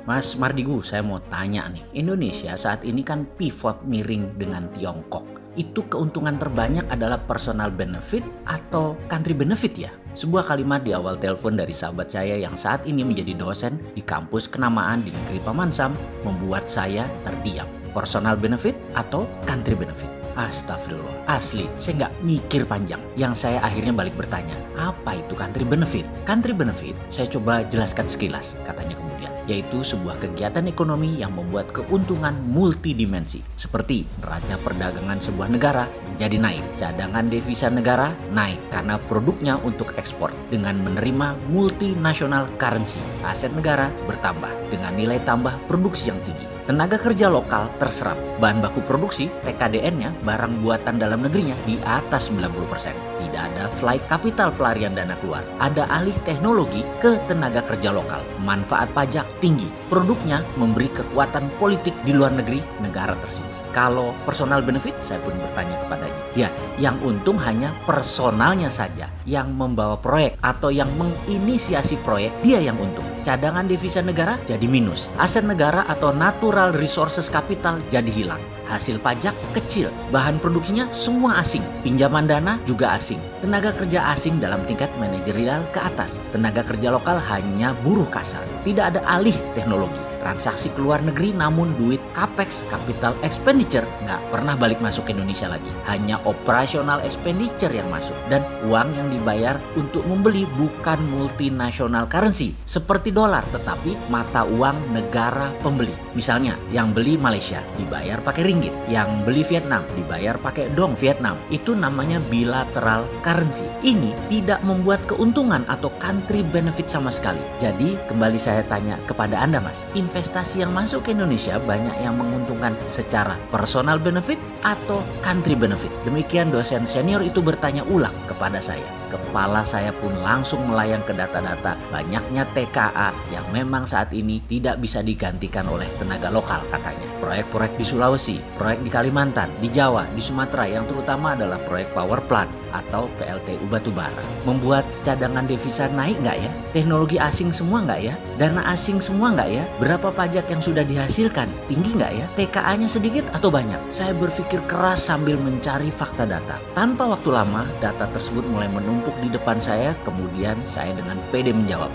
Mas Mardigu, saya mau tanya nih. Indonesia saat ini kan pivot miring dengan Tiongkok. Itu keuntungan terbanyak adalah personal benefit atau country benefit ya? Sebuah kalimat di awal telepon dari sahabat saya yang saat ini menjadi dosen di kampus kenamaan di negeri Paman Sam membuat saya terdiam. Personal benefit atau country benefit? Astagfirullah, asli saya nggak mikir panjang. Yang saya akhirnya balik bertanya, apa itu country benefit? Country benefit saya coba jelaskan sekilas, katanya kemudian, yaitu sebuah kegiatan ekonomi yang membuat keuntungan multidimensi, seperti neraca perdagangan sebuah negara menjadi naik, cadangan devisa negara naik karena produknya untuk ekspor dengan menerima multinational currency, aset negara bertambah dengan nilai tambah produksi yang tinggi. Tenaga kerja lokal terserap, bahan baku produksi TKDN-nya barang buatan dalam negerinya di atas 90%. Tidak ada flight capital pelarian dana keluar, ada alih teknologi ke tenaga kerja lokal, manfaat pajak tinggi, produknya memberi kekuatan politik di luar negeri negara tersebut. Kalau personal benefit, saya pun bertanya kepadanya. Ya, yang untung hanya personalnya saja. Yang membawa proyek atau yang menginisiasi proyek, dia yang untung. Cadangan devisa negara jadi minus. Aset negara atau natural resources capital jadi hilang. Hasil pajak kecil. Bahan produksinya semua asing. Pinjaman dana juga asing. Tenaga kerja asing dalam tingkat manajerial ke atas. Tenaga kerja lokal hanya buruh kasar. Tidak ada alih teknologi. Transaksi ke luar negeri namun duit capex, capital expenditure, nggak pernah balik masuk ke Indonesia lagi. Hanya operational expenditure yang masuk. Dan uang yang dibayar untuk membeli bukan multinational currency seperti dolar, tetapi mata uang negara pembeli. Misalnya yang beli Malaysia dibayar pakai ringgit, yang beli Vietnam dibayar pakai dong Vietnam. Itu namanya bilateral currency. Ini tidak membuat keuntungan atau country benefit sama sekali. Jadi kembali saya tanya kepada Anda, Mas, investasi yang masuk ke Indonesia banyak yang menguntungkan secara personal benefit atau country benefit? Demikian dosen senior itu bertanya ulang kepada saya. Kepala saya pun langsung melayang ke data-data banyaknya TKA yang memang saat ini tidak bisa digantikan oleh tenaga lokal katanya. Proyek-proyek di Sulawesi, proyek di Kalimantan, di Jawa, di Sumatera yang terutama adalah proyek power plant atau PLTU batubara. Membuat cadangan devisa naik nggak ya? Teknologi asing semua nggak ya? Dana asing semua nggak ya? Berapa pajak yang sudah dihasilkan? Tinggi nggak ya? TKA-nya sedikit atau banyak? Saya berpikir keras sambil mencari fakta data. Tanpa waktu lama, data tersebut mulai menumpuk di depan saya, kemudian saya dengan pede menjawab.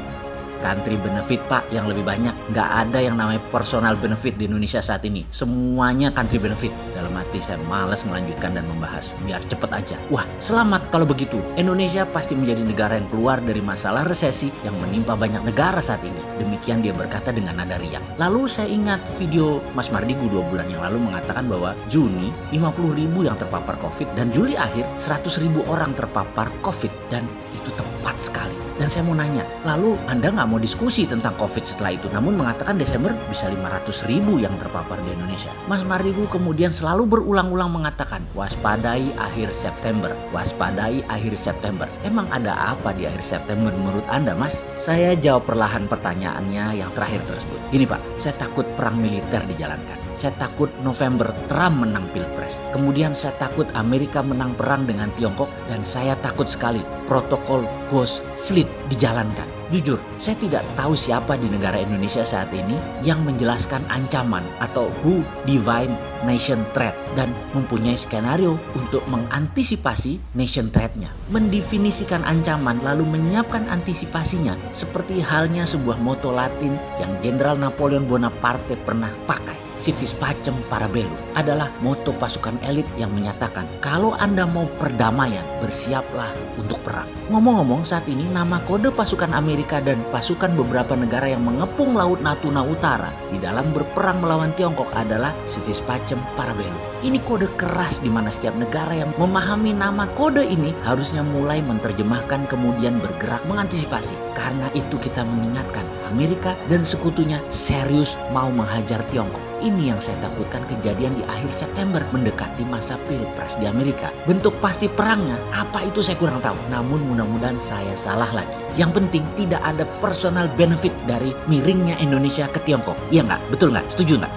Country benefit, Pak, yang lebih banyak. Nggak ada yang namanya personal benefit di Indonesia saat ini. Semuanya country benefit. Dalam hati saya malas melanjutkan dan membahas. Biar cepet aja. Wah, selamat kalau begitu. Indonesia pasti menjadi negara yang keluar dari masalah resesi yang menimpa banyak negara saat ini. Demikian dia berkata dengan nada riang. Lalu saya ingat video Mas Mardigu 2 bulan yang lalu mengatakan bahwa Juni 50.000 yang terpapar COVID dan Juli akhir 100.000 orang terpapar COVID. Dan itu tepat sekali. Dan saya mau nanya, lalu Anda nggak mau diskusi tentang COVID setelah itu, namun mengatakan Desember bisa 500.000 yang terpapar di Indonesia. Mas Mardigu kemudian selalu berulang-ulang mengatakan, waspadai akhir September, waspadai akhir September. Emang ada apa di akhir September menurut Anda, Mas? Saya jawab perlahan pertanyaannya yang terakhir tersebut. Gini Pak, saya takut perang militer dijalankan. Saya takut November Trump menang Pilpres. Kemudian saya takut Amerika menang perang dengan Tiongkok. Dan saya takut sekali protokol Ghost Fleet dijalankan. Jujur, saya tidak tahu siapa di negara Indonesia saat ini yang menjelaskan ancaman atau who define nation threat dan mempunyai skenario untuk mengantisipasi nation threat-nya. Mendefinisikan ancaman lalu menyiapkan antisipasinya seperti halnya sebuah moto Latin yang Jenderal Napoleon Bonaparte pernah pakai. Civis pacem para bellum adalah moto pasukan elit yang menyatakan kalau Anda mau perdamaian, bersiaplah untuk perang. Ngomong-ngomong, saat ini nama kode pasukan Amerika dan pasukan beberapa negara yang mengepung Laut Natuna Utara di dalam berperang melawan Tiongkok adalah Civis pacem para bellum. Ini kode keras di mana setiap negara yang memahami nama kode ini harusnya mulai menerjemahkan kemudian bergerak mengantisipasi. Karena itu kita mengingatkan Amerika dan sekutunya serius mau menghajar Tiongkok. Ini yang saya takutkan kejadian di akhir September mendekati masa Pilpres di Amerika. Bentuk pasti perangnya, apa itu saya kurang tahu. Namun mudah-mudahan saya salah lagi. Yang penting tidak ada personal benefit dari miringnya Indonesia ke Tiongkok. Iya nggak? Betul nggak? Setuju nggak?